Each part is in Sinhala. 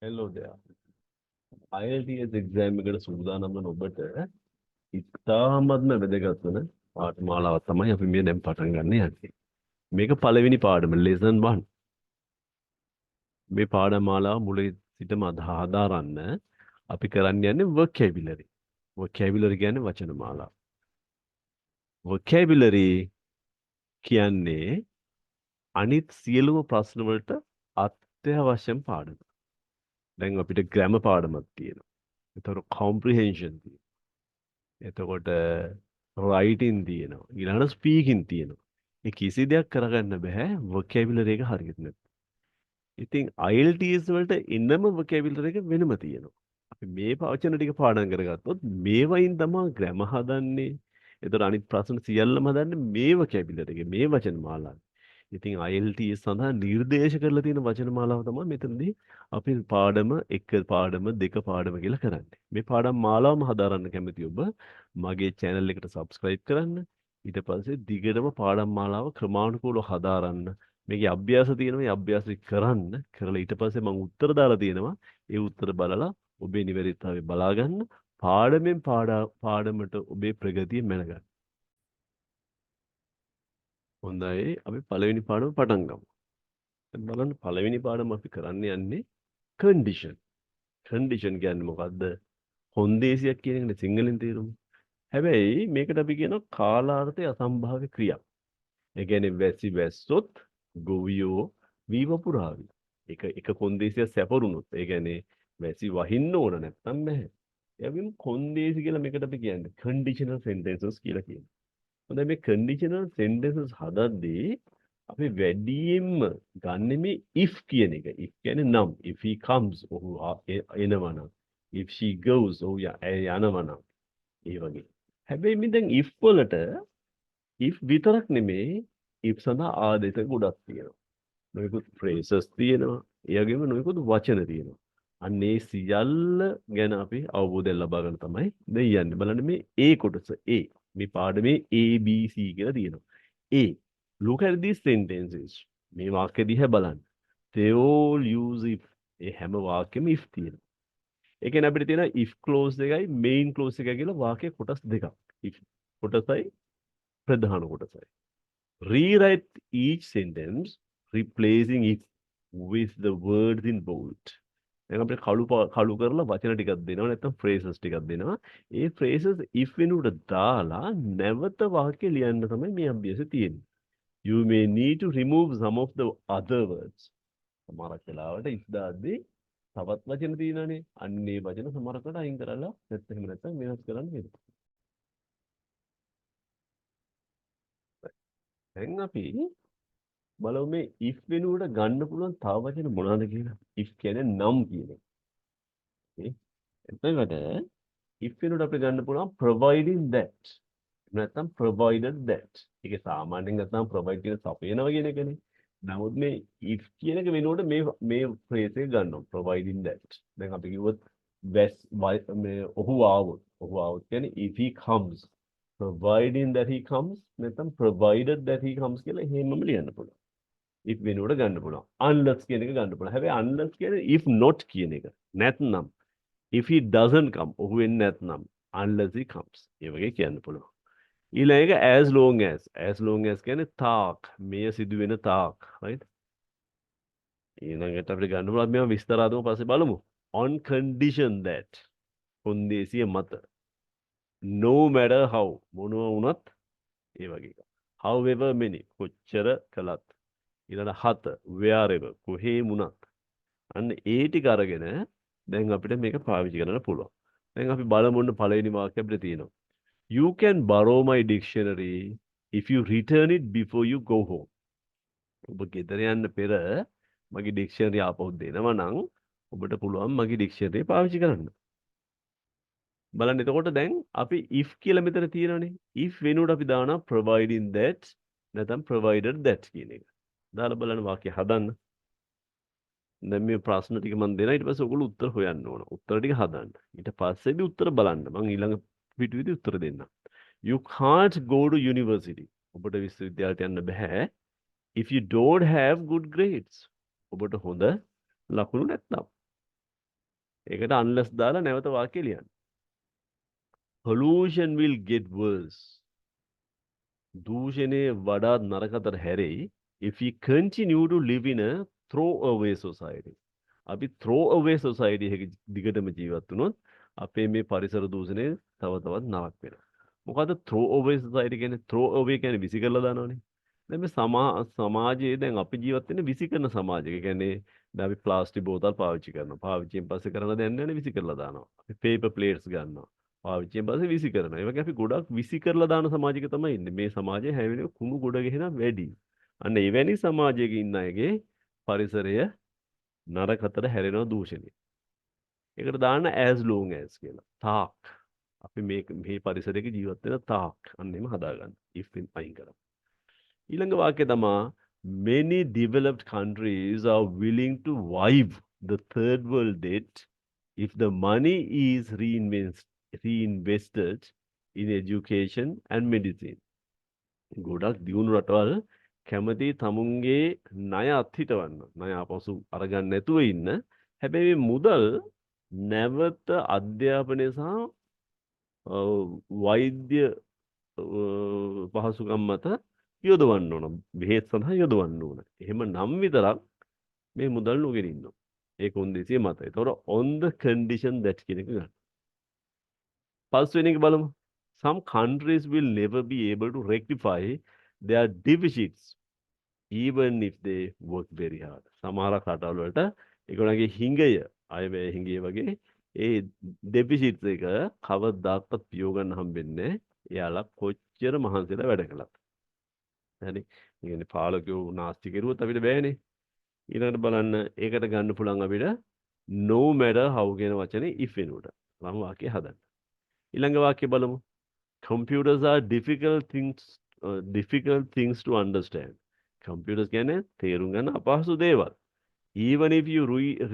Hello there. IELTS exam එකට සූදානම් වන ඔබට ඉතාමත්ම වැදගත් වන පාඨමාලාවක් තමයි අපි මේ දැන් පටන් ගන්න යන්නේ. මේක පළවෙනි පාඩම lesson 1. මේ පාඨමාලාව මුලින් සිටම හදාරන්න අපි කරන්න යන්නේ vocabulary. vocabulary කියන්නේ වචන මාලාව. vocabulary කියන්නේ අනිත් සියලුම ප්‍රශ්න වලට අත්‍යවශ්‍යම පාඩම. දැන් අපිට grammar පාඩමක් තියෙනවා. ඒතර comprehension තියෙනවා. එතකොට රයිටින් තියෙනවා. ඊළඟට ස්පීකින් තියෙනවා. ඒ කිසි දෙයක් කරගන්න බෑ vocabulary එක හරියට නැත්නම්. ඉතින් IELTS වලට එන්නම vocabulary එක වෙනම තියෙනවා. අපි මේ වචන ටික පාඩම් කරගත්තොත් මේවයින් තමයි grammar හදන්නේ. එතකොට අනිත් ප්‍රශ්න සියල්ලම හදන්නේ මේ vocabulary එකේ මේ වචන මාලාවේ. ඉතින් IELTS සඳහා නිර්දේශ කරලා තියෙන වචන මාලාව තමයි මෙතනදී අපි පාඩම 1 පාඩම 2 පාඩම කියලා කරන්නේ. මේ පාඩම් මාලාවම හදාරන්න කැමති ඔබ මගේ channel එකට subscribe කරන්න. ඊට පස්සේ දිගටම පාඩම් මාලාව ක්‍රමානුකූලව හදාරන්න. මේකේ අභ්‍යාස තියෙනවා. මේ අභ්‍යාසය කරන්න. කරලා ඊට පස්සේ මම උත්තර දාලා තියෙනවා. ඒ උත්තර බලලා ඔබේ නිවැරදිතාවය බලා ගන්න. පාඩමෙන් පාඩමට ඔබේ ප්‍රගතිය මැනගන්න. හොඳයි අපි පළවෙනි පාඩම පටන් ගමු. දැන් බලන්න පළවෙනි පාඩම අපි කරන්න යන්නේ condition. condition කියන්නේ මොකද්ද? හොන්දේසියක් කියන එකනේ සිංහලෙන් තේරුම. හැබැයි මේකට අපි කියනවා කාලාර්ථය අසම්භාව්‍ය ක්‍රියා. ඒ කියන්නේ වැසි වැස්සොත් ගොවියෝ වී වපුරාවි. එක කොන්දේසියක් සැපරුණොත් ඒ කියන්නේ වැසි වහින්න ඕන නැත්නම් නැහැ. ඒ වගේම කොන්දේසි කියලා මේකට අපි කියන්නේ conditional sentences කියලා කියනවා. හොඳයි මේ conditional sentences හදද්දී අපි වැඩියෙන්ම ගන්නෙ මේ if කියන එක. if කියන්නේ නම්. if he comes ඔහු එනවා නම්. if she goes ඔහු යනවා නම්. ඒ වගේ. හැබැයි මේ දැන් if වලට if විතරක් නෙමේ if සඳහා ආදේශ ගොඩක් තියෙනවා. නොයෙකුත් phrases තියෙනවා. ඒ වගේම නොයෙකුත් වචන තියෙනවා. අන්න ඒ සියල්ල ගැන අපි අවබෝධයක් ලබා ගන්න තමයි දැන් යන්නේ. බලන්න මේ A කොටස A. මේ පාඩමේ A B C කියලා තියෙනවා. A. Look at these sentences. මේ වාක්‍ය දිහා බලන්න. They all use if. ඒ හැම වාක්‍යෙම if තියෙනවා. ඒ කියන්නේ අපිට තියෙනවා if clause එකයි main clause එකයි කියලා වාක්‍ය කොටස් දෙකක්. if කොටසයි ප්‍රධාන කොටසයි. Rewrite each sentence replacing it with the words in bold. දැන් අපිට කළු කරලා වචන ටිකක් දෙනවා නැත්නම් phrases ටිකක් දෙනවා. ඒ phrases if වෙනුවට දාලා නැවත වාක්‍ය ලියන්න තමයි මේ අභ්‍යාසය තියෙන්නේ. You may need to remove some of the other words. සමහරක් වෙලාවට if දාද්දී තවත් වචන තියෙනනේ. අන්නේ වචන සමහරකට අයින් කරලා නැත්නම් වෙනස් කරන්න වෙනවා. දැන් අපි බලමු මේ if වෙනුවට ගන්න පුළුවන් තව වචන මොනවද කියලා. if කියන්නේ නම් කියන එක. එතකොට if වෙනුවට අපිට ගන්න පුළුවන් providing that. නැත්නම් provided that. ඒක සාමාන්‍යයෙන් නැත්නම් provide කියන සපයනවා කියන එකනේ. නමුත් මේ if කියන එක වෙනුවට මේ phrase එක ගන්නවා providing that. දැන් අපි කිව්වොත් මේ ඔහු ආවොත් කියන්නේ if he comes providing that he comes නැත්නම් provided that he comes කියලා එහෙමම ලියන්න පුළුවන්. if වෙනුවට ගන්න පුළුවන්. unless කියන එක ගන්න පුළුවන්. හැබැයි unless කියන්නේ if not කියන එක. නැත්නම් if he doesn't come ඔහු වෙන්නේ නැත්නම් unless he comes. ඒ වගේ කියන්න පුළුවන්. ඊළඟ එක as long as කියන්නේ තාක් මෙය සිදුවෙන තාක් right. ඊළඟට අපිට ගන්න පුළුවන් මේවා විස්තරාත්මකව පස්සේ බලමු. on condition that කොන්දේසිය මත no matter how මොනවා වුණත් ඒ වගේ එක. however many කොච්චර කළත් ඊළඟ 7 wherever කොහේ වුණත් අන්න ඒ ටික අරගෙන දැන් අපිට මේක පාවිච්චි කරන්න පුළුවන්. දැන් අපි බලමු ඔන්න පළවෙනි වාක්‍යය අපිට තියෙනවා. You can borrow my dictionary if you return it before you go home. ඔබ ගෙදර යන්න පෙර මගේ ඩික්ෂනරි ආපහු දෙනවා නම් ඔබට පුළුවන් මගේ ඩික්ෂනරි පාවිච්චි කරන්න. බලන්න එතකොට දැන් අපි if කියලා මෙතන තියෙනනේ. if වෙනුවට අපි දානවා providing that නැත්නම් provided that කියන එක. දාලා බලන්න වාක්‍ය හදන්න. දැන් මේ ප්‍රශ්න ටික මම දෙනවා ඊට පස්සේ ඔයගොල්ලෝ උත්තර හොයන්න ඕන. උත්තර ටික හදන්න. ඊට පස්සේදී උත්තර බලන්න. මම ඊළඟ පිටුවේදී උත්තර දෙන්නම්. You can't go to university. ඔබට විශ්වවිද්‍යාලයට යන්න බෑ. If you don't have good grades. ඔබට හොඳ ලකුණු නැත්නම්. ඒකට unless දාලා නැවත වාක්‍ය ලියන්න. Pollution will get worse. දූෂණය වඩාත් නරකතර හැරෙයි if we continue to live in a throwaway society. අපි throwaway society එකක දිගටම ජීවත් වුණොත් අපේ මේ පරිසර දූෂණය තව තවත් නරක වෙනවා. මොකද throwaway society කියන්නේ throwaway කියන්නේ විසි කරලා දානවනේ. දැන් මේ සමාජයේ දැන් අපි ජීවත් වෙන්නේ විසි කරන සමාජයක. ඒ කියන්නේ දැන් අපි ප්ලාස්ටික් බෝතල් පාවිච්චි කරනවා. පාවිච්චියෙන් පස්සේ කරන දෙයක් නැහැ නේ විසි කරලා දානවා. අපි පේපර් ප්ලේට්ස් ගන්නවා. පාවිච්චියෙන් පස්සේ විසි කරනවා. ඒ වගේ අපි ගොඩක් විසි කරලා දාන සමාජයක තමයි ඉන්නේ. මේ සමාජයේ හැම වෙලේම කුණු ගොඩ ගෙහෙන වැඩි. අන්න එවැනි සමාජයක ඉන්න අයගේ පරිසරය නරක අතර හැරෙනවා දූෂණය. ඒකට දාන්න as long as කියලා. තාක්. අපි මේ පරිසරයක ජීවත් වෙන තාක්. අන්න එහෙම හදාගන්න. if අයින් කරා. ඊළඟ වාක්‍යය තමයි many developed countries are willing to wipe the third world debt if the money is reinvested in education and medicine. ගොඩක් දියුණු රටවල් කැමති තමුන්ගේ ණය අත්හිටවන්න. ණය ආපසු අරගන්න නැතුව ඉන්න. හැබැයි මේ මුදල් නැවත අධ්‍යාපනය සහ වෛද්‍ය පහසුකම් මත යොදවන්න ඕන. බෙහෙත් සඳහා යොදවන්න ඕන. එහෙම නම් විතරක් මේ මුදල් නොගෙන ඉන්නවා. ඒක උන්දේසිය මත. ඒතකොට on the condition that කියන එක ගන්න. පස්වෙනි එක බලමු. Some countries will never be able to rectify their deficits even if they work very hard. සමහරක් රටවල් වලට ඒගොල්ලන්ගේ හිඟය අයවැය හිඟය වගේ ඒ ඩෙෆිසිට්ස් එක කවදාවත් පියව ගන්න හම්බෙන්නේ නැහැ. එයාලා කොච්චර මහන්සිලා වැඩ කළත්. හරි. ඒ කියන්නේ පාලකයෝ නාස්ති කෙරුවොත් අපිට බෑනේ. ඊළඟට බලන්න ඒකට ගන්න පුළුවන් අපිට no matter how කියන වචනේ if වෙනුවට. මම වාක්‍ය හදන්න. ඊළඟ වාක්‍ය බලමු. Computers are difficult things to understand. Computers කියන්නේ තේරුම් ගන්න අපහසු දේවල්. Even if you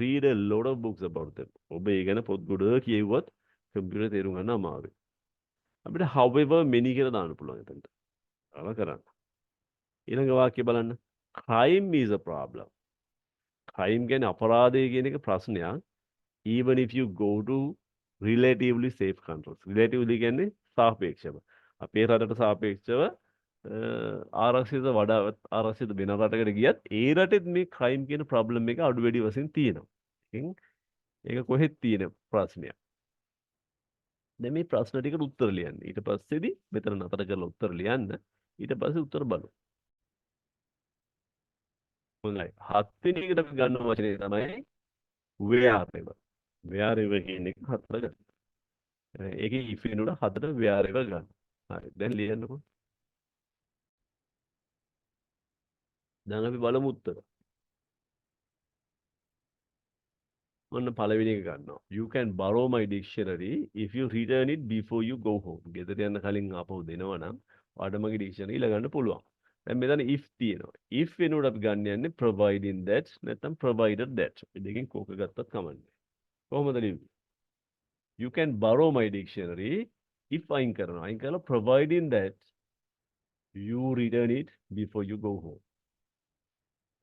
read a lot of books about them. ඔබ ඒ ගැන පොත් ගොඩ කියවුවත් කම්පියුටර් තේරුම් ගන්න අමාරුයි. අපිට however many කියලා දාන්න පුළුවන් එතනට. අර කරන්න. ඊළඟ වාක්‍ය බලන්න. Crime is a problem. Crime කියන්නේ අපරාධය කියන එක ප්‍රශ්නයක්. Even if you go to relatively safe countries. Relatively කියන්නේ සාපේක්ෂව. අපේ රටට සාපේක්ෂව ආරක්ෂිත වඩා ආරක්ෂිත වෙන රටකට ගියත් ඒ රටෙත් මේ ක්‍රයිම් කියන ප්‍රොබ්ලම් එක අඩු වැඩි වශයෙන් තියෙනවා. ඉතින් ඒක කොහෙත් තියෙන ප්‍රශ්නයක්. දැන් මේ ප්‍රශ්න ටිකට උත්තර ලියන්න. ඊට පස්සේදී මෙතන නතර කරලා උත්තර ලියන්න. ඊට පස්සේ උත්තර බලමු. හොඳයි. හත්වෙනි එකට අපි ගන්න වචනේ තමයි wherever. wherever කියන එක හතර ගන්න. ඒකේ if වෙනුවට හතර wherever ගන්න. හරි. දැන් ලියන්නකෝ. දැන් අපි බලමු උත්තර. ඔන්න පළවෙනි එක ගන්නවා. You can borrow my dictionary if you return it before you go home. ගෙදර යන්න කලින් ආපහු දෙනවා නම් ඔයාලට මගේ dictionary ඊළඟට පුළුවන්. දැන් මෙතන if තියෙනවා. if වෙනුවට අපි ගන්න යන්නේ providing that නැත්නම් provided that. මේ දෙකෙන් කෝක ගත්තත් කමන්නේ. කොහොමද ලියන්නේ? You can borrow my dictionary if අයින් කරනවා. අයින් කරලා providing that you return it before you go home.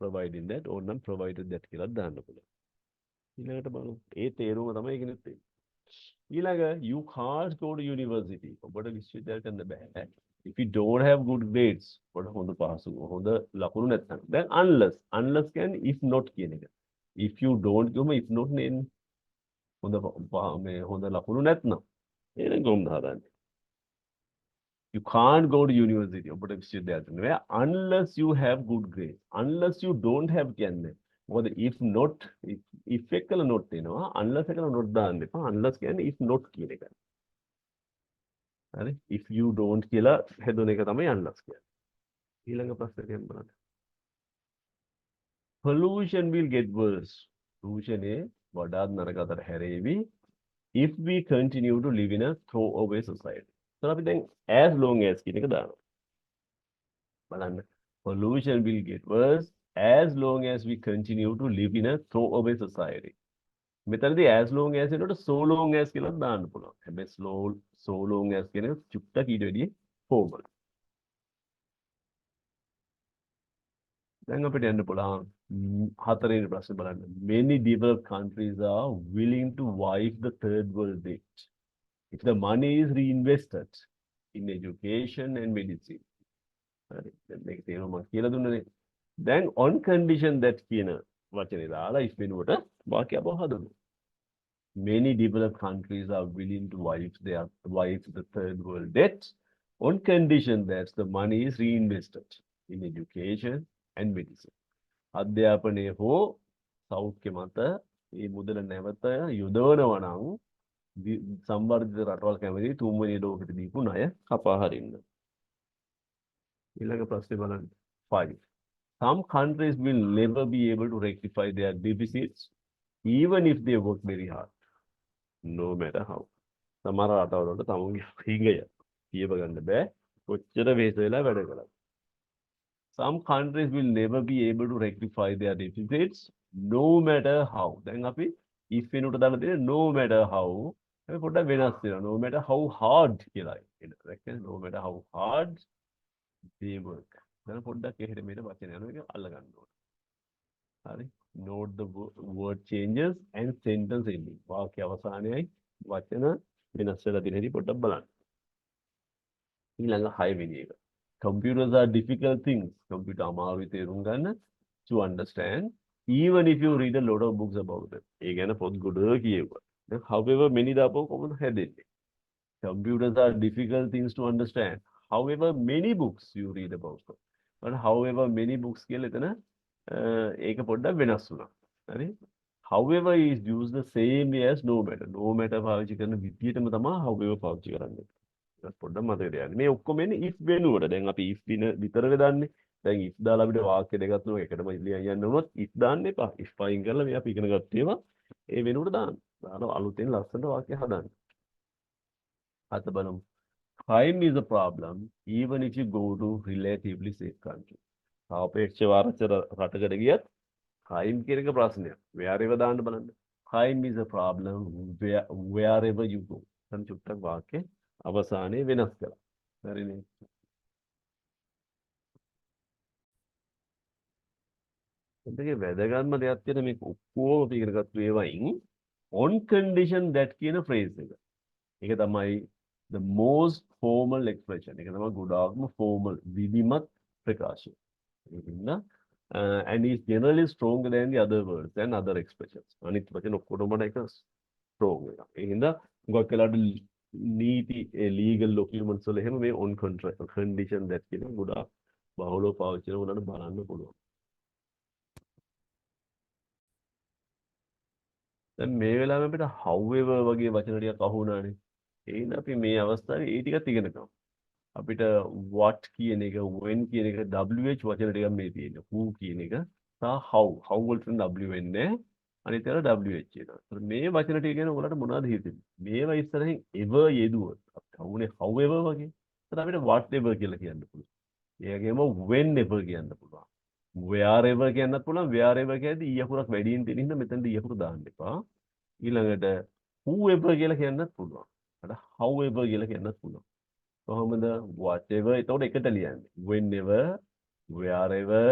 Providing that ඕනනම් provided that කියලා දාන්න පුළුවන්. ඊළඟට බලමු. ඒ තේරුම තමයි ඒකෙත් තියෙන්නේ. ඊළඟ you can't go to university. ඔබට විශ්වවිද්‍යාලයට යන්න බෑ. If you don't have good grades. ඔබට හොඳ පහසු හොඳ ලකුණු නැත්නම්. දැන් unless කියන්නේ if not කියන එක. If you don't ගම if not නේ හොඳ ලකුණු නැත්නම්. එහෙනම් කොහොමද හදන්නේ? You can't go to university. ඔබට විශ්වවිද්‍යාලයට යන්න බෑ unless you have good grades. Unless you don't have කියන්නේ. මොකද if not if එකල not වෙනවා unless එකල not දාන්න එපා. unless කියන්නේ if not කියන එක. හරි? if you don't කියලා හදුන එක තමයි unless කියන්නේ. ඊළඟ ප්‍රශ්නයෙන් බලන්න. Pollution will get worse. දූෂණය වඩාත් නරකතර හැරේවි if we continue to live in a throwaway society. So අපි දැන් as long as කියන එක දානවා. බලන්න. Pollution will get worse as long as we continue to live in a throwaway society. මෙතනදී as long as එනකොට so long as කියලා දාන්න පුළුවන්. හැබැයි so long as කියන එක චුට්ටක් ඊට වැඩිය formal. දැන් අපිට යන්න පුළුවන් හතරවෙනි ප්‍රශ්නේ බලන්න. Many developed countries are willing to wipe the third world debt if the money is reinvested in education and medicine. හරි. දැන් මේක තේරුම මම කියලා දුන්නනේ. දැන් on condition that කියන වචනේ දාලා if වෙනුවට වාක්‍යයක් හදමු. Many developed countries are willing to wipe the third world debt on condition that the money is reinvested in education and medicine. අධ්‍යාපනය හෝ සෞඛ්‍ය මත මේ මුදල නැවත යොදවනවා නම් සම්වර්ධිත රටවල් කැමති තුන්වෙනි ලෝකෙට දීපු ණය කපා හරින්න. ඊළඟ ප්‍රශ්නේ බලන්න. 5. Some countries will never be able to rectify their deficits even if they work very hard. No matter how. සමහර රටවල් වලට තමුන්ගේ හිඟය කියව ගන්න බෑ. කොච්චර වෙහෙස වෙලා වැඩ කළත්. Some countries will never be able to rectify their deficits no matter how. දැන් අපි if වෙනුවට දාලා තියෙන්නේ no matter how. අපි පොඩ්ඩක් වෙනස් වෙනවා. No matter how hard කියලා. ඒක no matter how hard they work. දැන් පොඩ්ඩක් එහෙට මෙහෙට වචන යනවා. ඒක අල්ල ගන්න ඕනේ. හරි. Note the word changes and sentence ending. වාක්‍ය අවසානයයි වචන වෙනස් වෙලා තියෙන හැටි පොඩ්ඩක් බලන්න. ඊළඟ 6 වෙනි එක. Computers are difficult things. Computer අමාරුයි තේරුම් ගන්න to understand even if you read a lot of books about them. ඒ ගැන පොත් ගොඩ කියුවා. දැන් however many දාපුව කොහොමද හැදෙන්නේ? Computers are difficult things to understand. However many books you read about them. But however many books කියලා එතන ඒක පොඩ්ඩක් වෙනස් වුණා. හරි? However is used the same way as no matter. No matter පාවිච්චි කරන විදියටම තමයි however පාවිච්චි කරන්නේ. ඒක පොඩ්ඩක් මතක තියාගන්න. මේ ඔක්කොම එන්නේ if වෙනුවට. දැන් අපි if විතරනේ දාන්නේ. දැන් if දාලා අපිට වාක්‍ය දෙකක් තුනක් එකටම ලියන්න යන්න උනොත් if දාන්න එපා. if පයින් කරලා මේ අපි ඉගෙන ගත්ත ඒවා ඒ වෙනුවට දාන්න. දාලා අලුතෙන් ලස්සනට වාක්‍ය හදන්න. අත බලමු. Crime is a problem even if you go to relatively safe country. සාපේක්ෂව ආරක්ෂිත රටකට ගියත් crime කියන එක ප්‍රශ්නයක්. wherever දාන්න බලන්න. Crime is a problem wherever you go. දැන් චුට්ටක් වාක්‍ය අවසානයේ වෙනස් කළා. හරිනේ. එතකේ වැදගත්ම දෙයක් තියෙන මේක ඔක්කොම අපි ඉගෙන ගත්ත ඒවායින් on condition that කියන phrase එක. ඒක තමයි the most formal expression. ඒක තමයි ගොඩාක්ම formal විධිමත් ප්‍රකාශය. ඒකින්ද and is generally stronger than the other words and other expressions. අනිත් වචන ඔක්කොටම එක strong එකක්. ඒකින්ද ගොඩක් වෙලාවට නීති legal documents වල එහෙම මේ on condition that කියන ගොඩාක් බහුලව පාවිච්චි කරනවනම් බලන්න පුළුවන්. දැන් මේ වෙලාවේ අපිට however වගේ වචන ටිකක් අහු වුණානේ. ඒකින්ද අපි මේ අවස්ථාවේ ඒ ටිකත් ඉගෙන ගමු. අපිට what කියන එක when කියන එක wh වචන ටිකක් මේ තියෙනවා. who කියන එක සහ how වලට w වෙන්නේ අනිත් ඒවා wh එනවා. ඒත් මේ වචන ටික ගැන ඔයාලට මොනවද හිතෙන්නේ? මේවා ඉස්සරහින් ever යෙදුවොත් අපිට හවුනේ however වගේ. ඒත් අපිට whatever කියලා කියන්න පුළුවන්. ඒ වගේම whenever කියන්න පුළුවන්. wherever කියන්නත් පුළුවන්. wherever කියද්දි ඊ අකුරක් වැඩියෙන් තියෙන හින්දා මෙතනදී ඊ අකුර දාන්න එපා. ඊළඟට whoever කියලා කියන්නත් පුළුවන්. අර however කියලා කියන්නත් පුළුවන්. කොහොමද whatever එතකොට එකට ලියන්නේ whenever wherever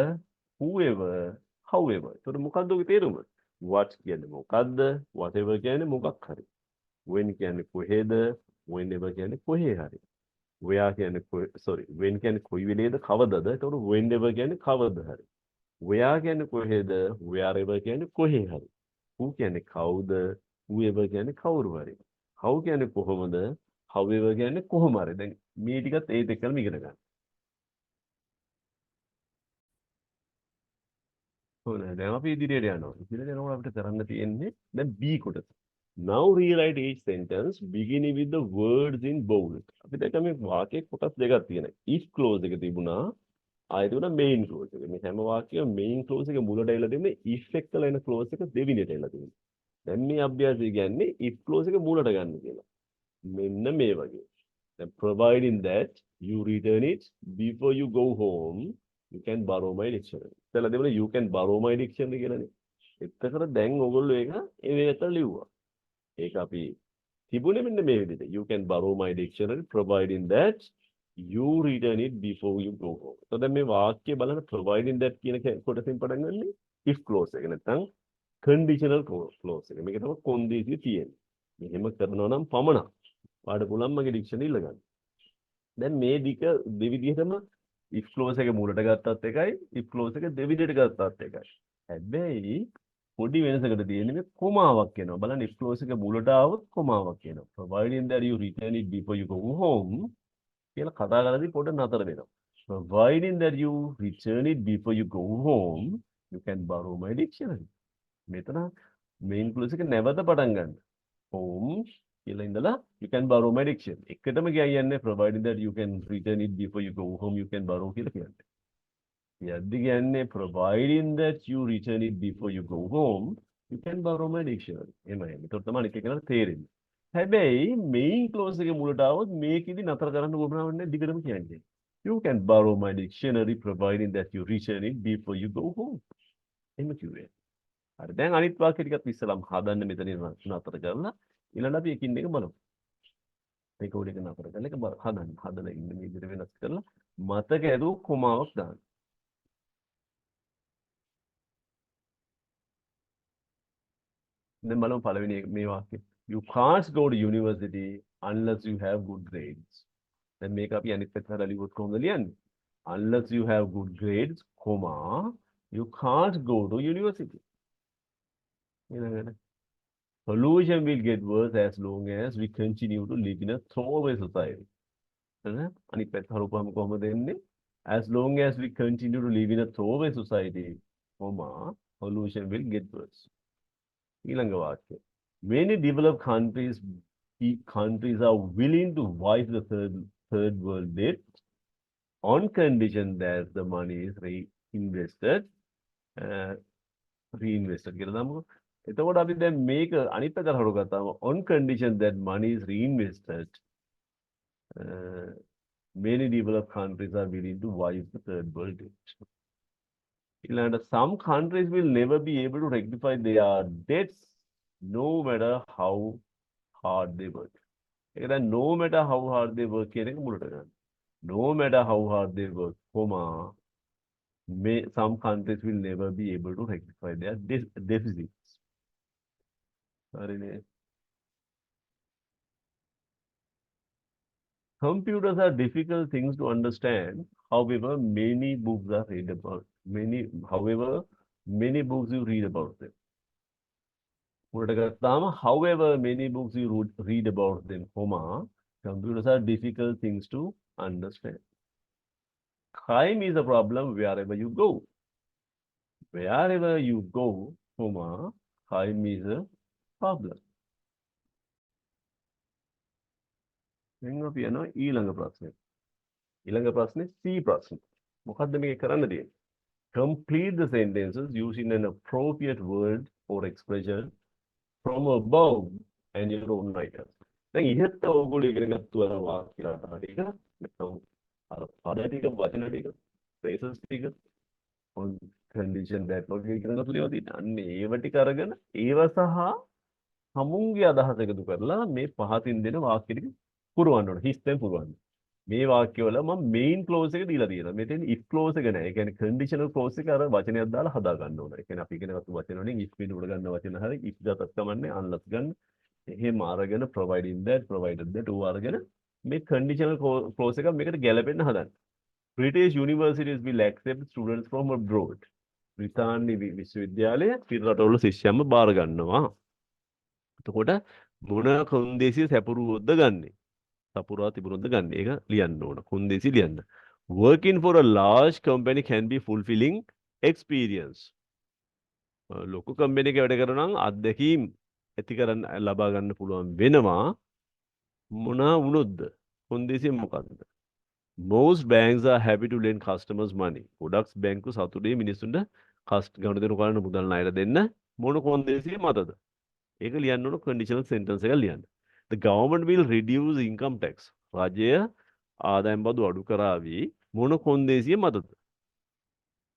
whoever however එතකොට මොකක්ද ඔගේ තේරුම what කියන්නේ මොකක්ද whatever කියන්නේ මොකක් හරි when කියන්නේ කොහෙද whenever කියන්නේ කොහේ හරි where කියන්නේ when කියන්නේ කොයි වෙලේද කවදද එතකොට whenever කියන්නේ කවද හරි where කියන්නේ කොහෙද wherever කියන්නේ කොහේ හරි who කියන්නේ කවුද whoever කියන්නේ කවුරු හරි how කියන්නේ කොහොමද however කියන්නේ කොහොම හරි. දැන් මේ ටිකත් ඒත් එක්කම ඉගෙන ගන්න. හොඳයි. දැන් අපි ඉදිරියට යනවා. ඉදිරියට යනකොට අපිට කරන්න තියෙන්නේ දැන් B කොටස. Now rewrite each sentence beginning with the words in bold. අපි දැක්ක මේ වාක්‍යයේ කොටස් දෙකක් තියෙනවා. if clause එක තිබුණා, ආයෙත් උනා main clause එක. මේ හැම වාක්‍යයකම main clause එක මුලට ඇවිල්ලා තිබුණේ if එක්කලා එන clause එක දෙවෙනියට ඇවිල්ලා තියෙනවා. දැන් මේ අභ්‍යාසය කියන්නේ if clause එක මුලට ගන්න කියලා. මෙන්න මේ වගේ. Then providing that you return it before you go home, you can borrow my dictionary. ඉතලා දෙවල you can borrow my dictionary කියලානේ. එතකොට දැන් ඔයගොල්ලෝ ඒක ඒ විදිහට ලිව්වා. ඒක අපි තිබුණේ මෙන්න මේ විදිහට. You can borrow my dictionary providing that you return it before you go home. So දැන් මේ වාක්‍ය බලන්න providing that කියන කොටසින් පටන් ගන්නේ if clause එක නැත්නම් conditional clause එක. මේක තමයි කොන්දේසිය තියෙන්නේ. මෙහෙම කරනවා නම් පමණක් පාඩ පුළුවන් මගේ ඩික්ෂනරි ඉල්ල ගන්න. දැන් මේ දෙවිදිහටම if clause එක මුලට ගත්තත් එකයි if clause එක දෙවිදිහට ගත්තත් එකයි. හැබැයි පොඩි වෙනසකට තියෙන්නේ මේ කොමාවක් එනවා. බලන්න if clause එක මුලට ආවොත් කොමාවක් එනවා. Providing that you return it before you go home කියලා කතා කරද්දී පොඩ නතර වෙනවා. Providing that you return it before you go home, you can borrow my dictionary. මෙතන main clause එක නැවත පටන් ගන්න. Home කියලා ඉඳලා you can borrow my dictionary. එකටම කියන්නේ providing that you can return it before you go home, you can borrow කියලා කියන්නේ. යද්දි කියන්නේ providing that you return it before you go home, you can borrow my dictionary. එමය. ඒතකොට තමයි අනිත් එකකට තේරෙන්නේ. හැබැයි main clause එකේ මුලට આવොත් මේකෙදි නතර කරන්න උවමනාවක් නැහැ දිගටම කියන්නේ. You can borrow my dictionary providing that you return it before you go home. එහෙම කිව්වේ. හරි දැන් අනිත් වාක්‍ය ටිකත් ඉස්සලම් හදන්න මෙතන නතර කරලා ඊළඟට අපි එකින් එක බලමු. මේක උඩ එක නතර කරලා එක හදන්න. හදලා ඉන්න මේ විදිහට වෙනස් කරලා මතක ඇදුව කොමාවක් දාන්න. දැන් බලමු පළවෙනි මේ වාක්‍යය. You can't go to university unless you have good grades. දැන් මේක අපි අනිත් පැත්තට ලියුවොත් කොහොමද ලියන්නේ? Unless you have good grades, comma, you can't go to university. ඊළඟට pollution will get worse as long as we continue to live in a throwaway society. අනිත් පැත්ත හරවපුවම කොහොමද එන්නේ? As long as we continue to live in a throwaway society, comma, pollution will get worse. ඊළඟ වාක්‍යය. Many developed countries are willing to wipe the third world debt on condition that the money is reinvested කියලා දාමුකෝ. එතකොට අපි දැන් මේක අනිත් පැත්තට හරව ගත්තාම on condition that money is reinvested many developed countries are willing to wipe the third world debt. ඊළඟට some countries will never be able to rectify their debts no matter how hard they work. ඒක දැන් no matter how hard they work කියන එක මුලට ගන්න. No matter how hard they work, comma, some countries will never be able to rectify their deficits. හරිනේ. Computers are difficult things to understand. However, many books are read about. Many books you read about them. However, many books you read about them, comma, computers are difficult things to understand. Crime is a problem wherever you go. Wherever you go, comma, crime is a problem. දැන් අපි යනවා ඊළඟ ප්‍රශ්නේ. ඊළඟ ප්‍රශ්නේ C ප්‍රශ්න. මොකද්ද මේක කරන්න තියෙන්නේ? Complete the sentences using an appropriate word or expression from above and your own writers. දැන් ඉහත ඕගොල්ලෝ ඉගෙන ගත්ත අර වාක්‍ය රටා ටික නැත්නම් අර පද ටික වචන ටික phrases ටික on condition that වගේ ඉගෙන ගත්ත ඒවා තියෙන. අන්න ඒව ටික අරගෙන ඒව සහ හමුන්ගේ අදහස එකතු කරලා මේ පහතින් දෙන වාක්‍ය ටික පුරවන්න ඕන. හිස්තෙන් පුරවන්න. මේ වාක්‍යවල මම main clause එක දීලා තියෙනවා. මෙතෙන් if clause එක නෑ. ඒ කියන්නේ conditional clause එක අර වචනයක් දාලා හදා ගන්න ඕන. ඒ කියන්නේ අපි ඉගෙන ගත්ත වචන වලින් if පිටුර ගන්න වචන හරි if ගතත් කමන්නේ unless ගන්න. එහෙම අරගෙන providing that provided that ඌ අරගෙන මේ conditional clause එක මේකට ගැලපෙන්න හදන්න. British universities will accept students from abroad. බ්‍රිතාන්‍ය විශ්වවිද්‍යාලය පිට රටවල ශිෂ්‍යයන්ව බාර ගන්නවා. එතකොට මොන කොන්දේසිය සැපරුවොත්ද ගන්නෙ? සපුරා තිබුණොත්ද ගන්න. ඒක ලියන්න ඕන. කොන්දේසි ලියන්න. Working for a large company can be fulfilling experience. ලොකු කම්පැනි එකක වැඩ කරනවා නම් අත්දැකීම් ඇති කරන්න ලබා ගන්න පුළුවන් වෙනවා. මොනවා වුණොත්ද? කොන්දේසිය මොකක්ද? Most banks are happy to lend customers money. ගොඩක් බැංකු සතුටේ මිනිස්සුන්ට ගනුදෙනු කරන්න මුදල් ණයට දෙන්න මොන කොන්දේසිය මතද? ඒක ලියන්න ඕන conditional sentence එක ලියන්න. The government will reduce income tax. රජය ආදායම් බදු අඩු කරાવી මොන කොන්දේසිය මතද?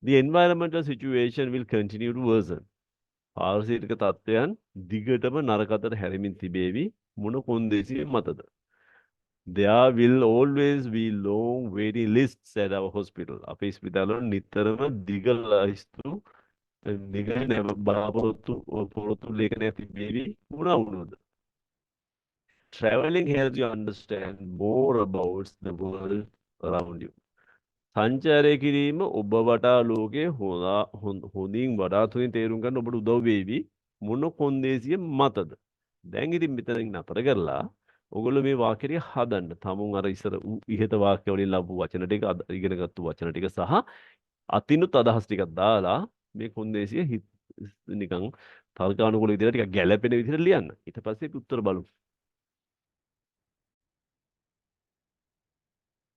The environmental situation will continue to worsen. පාරිසරික තත්ත්වයන් දිගටම නරක අතට හැරෙමින් තිබේවි මොන කොන්දේසිය මතද? There will always be long waiting lists at our hospital. අපේ ස්පිතාලවල නිතරම දිග ලයිස්තු දිග බලාපොරොත්තු පොරොත්තු ලේඛනයක් තිබේවි වුණා වුණොත්. Traveling helps you understand more about the world around you. සංචාරය කිරීම ඔබ වටා ලෝකයේ හොඳින් වඩාත් හොඳින් තේරුම් ගන්න ඔබට උදව් වේවි මොන කොන්දේසිය මතද. දැන් ඉතින් මෙතනින් නතර කරලා ඔයගොල්ලෝ මේ වාක්‍යය හදන්න. තමුන් අර ඉස්සර ඉහත වාක්‍ය වලින් ලැබු වචන ටික ඉගෙනගත්තු වචන ටික සහ අතිනුත් අදහස් ටිකක් දාලා මේ කොන්දේසිය නිකන් තර්කානුකූල විදිහට ටිකක් ගැළපෙන විදිහට ලියන්න. ඊට පස්සේ අපි උත්තර බලමු.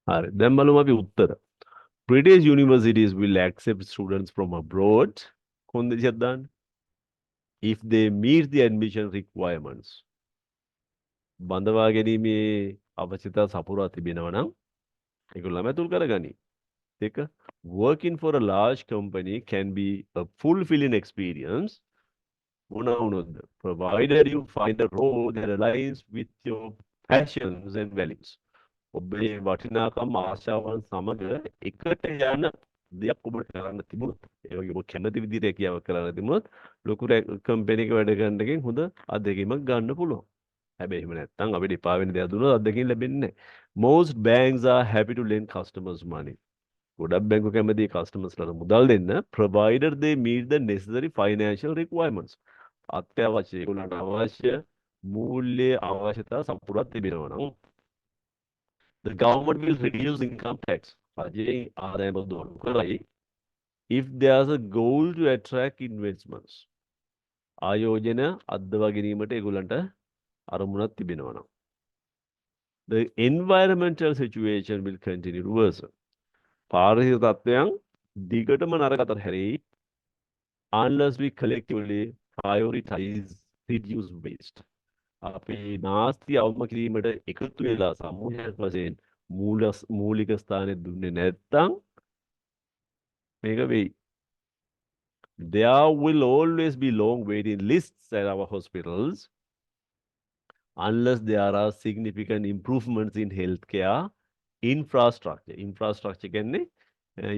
හරි. දැන් බලමු අපි උත්තර. British universities will accept students from abroad කොන්දේසියක් දාන්න. If they meet the admission requirements. බඳවා ගැනීමේ අවශ්‍යතා සපුරා තිබෙනවා නම් ඒගොල්ලම ඇතුල් කරගනි. දෙක, working for a large company can be a fulfilling experience. මොන වුණොත්ද? Provided you find a role that aligns with your passions and values. ඔබේ වටිනාකම් ආශාවන් සමග එකට යන දෙයක් ඔබට කරන්න තිබුණොත්, ඒ වගේ ඔබ කැමති විදිහට කියාවක් කරන්න තිබුණොත් ලොකු කම්පැනි එකක වැඩ කරන එකෙන් හොඳ අත්දැකීමක් ගන්න පුළුවන්. හැබැයි එහෙම නැත්නම් අපිට එපා වෙන දේවල් දුන්නොත් අත්දැකීම් ලැබෙන්නේ නැහැ. Most banks are happy to lend customers money. ගොඩක් බැංකු කැමති customers-ලාට මුදල් දෙන්න provided they meet the necessary financial requirements. අත්‍යවශ්‍ය ඒගොල්ලන්ට අවශ්‍ය මූල්‍ය අවශ්‍යතා සපුරා තිබෙනවා නම් the government will reduce income tax. රජයේ ආදායම බදු අඩු කරයි if there's a goal to attract investments. ආයෝජන අද්දවා ගැනීමට ඒගොල්ලන්ට අරමුණක් තිබෙනවා නම් the environmental situation will continue to worsen. පාරිසරික තත්ත්වයන් දිගටම නරක අතර හැරෙයි unless we collectively prioritize reduce waste. අපි නාස්ති අවම කිරීමට එකතු වෙලා සමූහයක් වශයෙන් මූලික ස්ථානය දුන්නේ නැත්නම් මේක වෙයි. There will always be long waiting lists at our hospitals unless there are significant improvements in healthcare infrastructure. Infrastructure කියන්නේ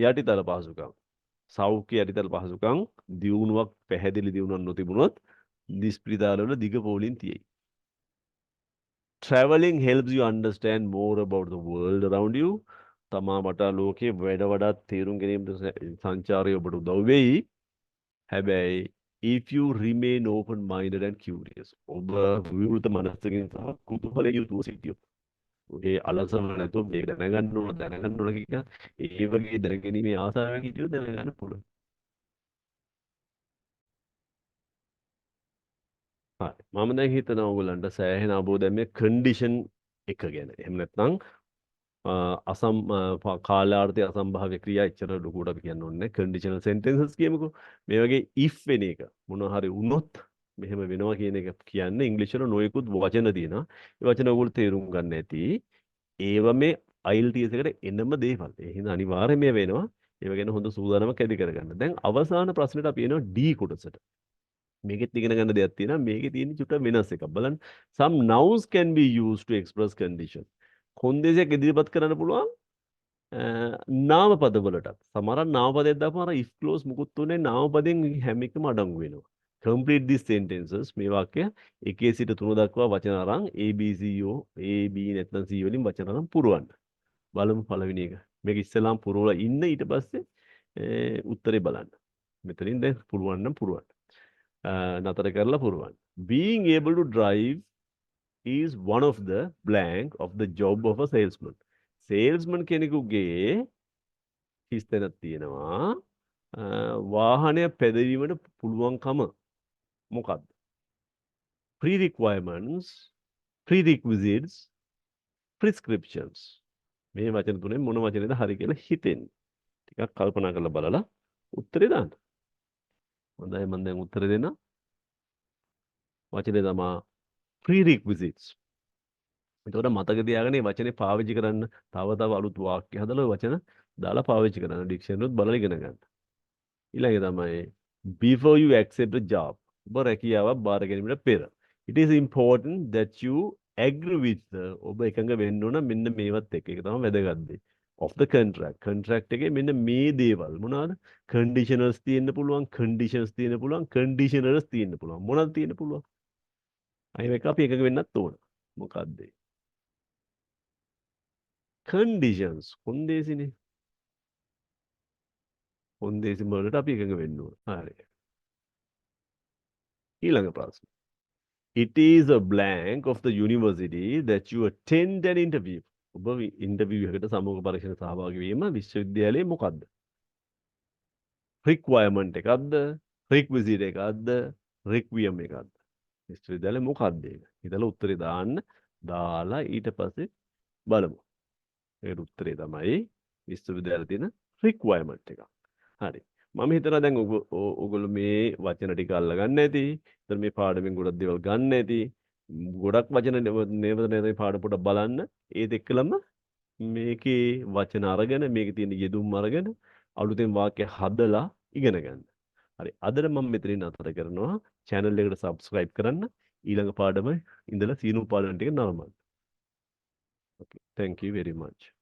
යටිතල පහසුකම්. සෞඛ්‍ය යටිතල පහසුකම් දියුණුවක් පැහැදිලි දියුණුවක් නොතිබුණොත් දිස්ප්‍රිතාලවල දිග පෝලින් තියෙයි. Traveling helps you understand more about the world around you. තමා වටා ලෝකේ වැඩ වඩාත් තේරුම් ගැනීමට සංචාරය ඔබට උදව් වෙයි. හැබැයි if you remain open minded and curious. ඔබ විවෘත මනසකින් සහ කුතුහලයෙන් යුතුව සිටියොත්. ඔබේ අලසම නැතුව මේක දැනගන්න ඕන කිය ඒ වගේ දැනගැනීමේ ආසාවෙන් හිටියොත් දැනගන්න පුළුවන්. හරි. මම දැන් හිතනවා ඔයගොල්ලන්ට සෑහෙන අවබෝධයක් මේ කන්ඩිෂන් එක ගැන. එහෙම නැත්නම් කාලාර්ථය අසම්භාව්‍ය ක්‍රියා එච්චර ලොකුට අපි කියන්න ඕනේ නැහැ. කන්ඩිෂනල් සෙන්ටෙන්සස් කියමුකෝ. මේ වගේ if වෙන එක මොනවා හරි වුණොත් මෙහෙම වෙනවා කියන එක කියන්නේ ඉංග්‍රීසි වල නොයෙකුත් වචන තියෙනවා. ඒ වචන ඔයගොල්ලෝ තේරුම් ගන්න ඇති. ඒව මේ IELTS එකට එනම දේවල්. ඒ හින්දා අනිවාර්යයෙන් මේ වෙනවා. ඒව ගැන හොඳ සූදානමක් ඇති කරගන්න. දැන් අවසාන ප්‍රශ්නෙට අපි එනවා D කොටසට. මේකෙත් ඉගෙන ගන්න දෙයක් තියෙනවා. මේකේ තියෙන චුට්ට වෙනස් එකක්. බලන්න. Some nouns can be used to express condition. කොන්දේසියක් ඉදිරිපත් කරන්න පුළුවන් නාම පද වලට. සමහරක් නාම පදයක් දාපුවම අර if clause මුකුත් තුනේ නාම පදෙන් හැම එකම අඩංගු වෙනවා. Complete these sentences. මේ වාක්‍ය 1 සිට 3 දක්වා වචන අරන් A B C O A B නැත්නම් C වලින් වචන අරන් පුරවන්න. බලමු පළවෙනි එක. මේක ඉස්සෙල්ලාම පුරවලා ඉන්න ඊට පස්සේ උත්තරේ බලන්න. මෙතනින් දැන් පුරවන්න නම් පුරවන්න. නතර කරලා පුරවන්න. Being able to drive is one of the blank of the job of a salesman. Salesman කෙනෙකුගේ හිස්තැනක් තියෙනවා. වාහනය පැදවීමට පුළුවන්කම මොකක්ද? Pre-requirements, prerequisites, prescriptions. මේ වචන තුනෙන් මොන වචනේද හරි කියලා හිතෙන්නේ. ටිකක් කල්පනා කරලා බලලා උත්තරේ දාන්න. හොඳයි මම දැන් උත්තර දෙන්න. වචනේ තමයි prerequisites. එතකොට මතක තියාගන්න මේ වචනේ පාවිච්චි කරන්න තව අලුත් වාක්‍ය හදලා ඔය වචන දාලා පාවිච්චි කරන්න. ඩික්ෂනරි උත් බලලා ඉගෙන ගන්න. ඊළඟ තමයි before you accept a job. ඔබ රැකියාවක් බාර ගැනීමට පෙර. It is important that you agree with ඔබ එකඟ වෙන්න ඕන මෙන්න මේවත් එක්ක. ඒක තමයි වැදගත් දේ. of the contract. contract එකේ මෙන්න මේ දේවල් මොනවාද? conditionals තියෙන්න පුළුවන්, conditions තියෙන්න පුළුවන්, conditioners තියෙන්න පුළුවන්. මොනවද තියෙන්න පුළුවන්? අනිත් එක අපි එකඟ වෙන්නත් ඕන. මොකක්ද ඒ? conditions. කොන්දේසිනේ. කොන්දේසි වලට අපි එකඟ වෙන්න ඕන. හරි. ඊළඟ ප්‍රශ්න. It is a blank of the university that you attend an interview. ඔබ ඉන්ටර්විව් එකකට සමූහ පරීක්ෂණ සහභාගී වීම විශ්වවිද්‍යාලයේ මොකද්ද? requirement එකක්ද? requisite එකක්ද? requiem එකක්ද? විශ්වවිද්‍යාලයේ මොකක්ද ඒක? හිතලා උත්තරේ දාන්න. දාලා ඊට පස්සේ බලමු. ඒකට උත්තරේ තමයි විශ්වවිද්‍යාලයේ තියෙන requirement එක. හරි. මම හිතනවා දැන් ඔයගොල්ලෝ මේ වචන ටික අල්ලගන්න ඇති. ඉතින් මේ පාඩමෙන් ගොඩක් දේවල් ගන්න ඇති. ගොඩක් වචන නේද මේ පාඩම පොඩක් බලන්න. ඒත් එක්කලම මේකේ වචන අරගෙන මේකේ තියෙන යෙදුම් අරගෙන අලුතෙන් වාක්‍ය හදලා ඉගෙන ගන්න. හරි. අදට මම මෙතනින් අතර කරනවා. channel එකට subscribe කරන්න. ඊළඟ පාඩම ඉඳලා සීනු පාඩම් ටික නරඹන්න. Okay. Thank you very much.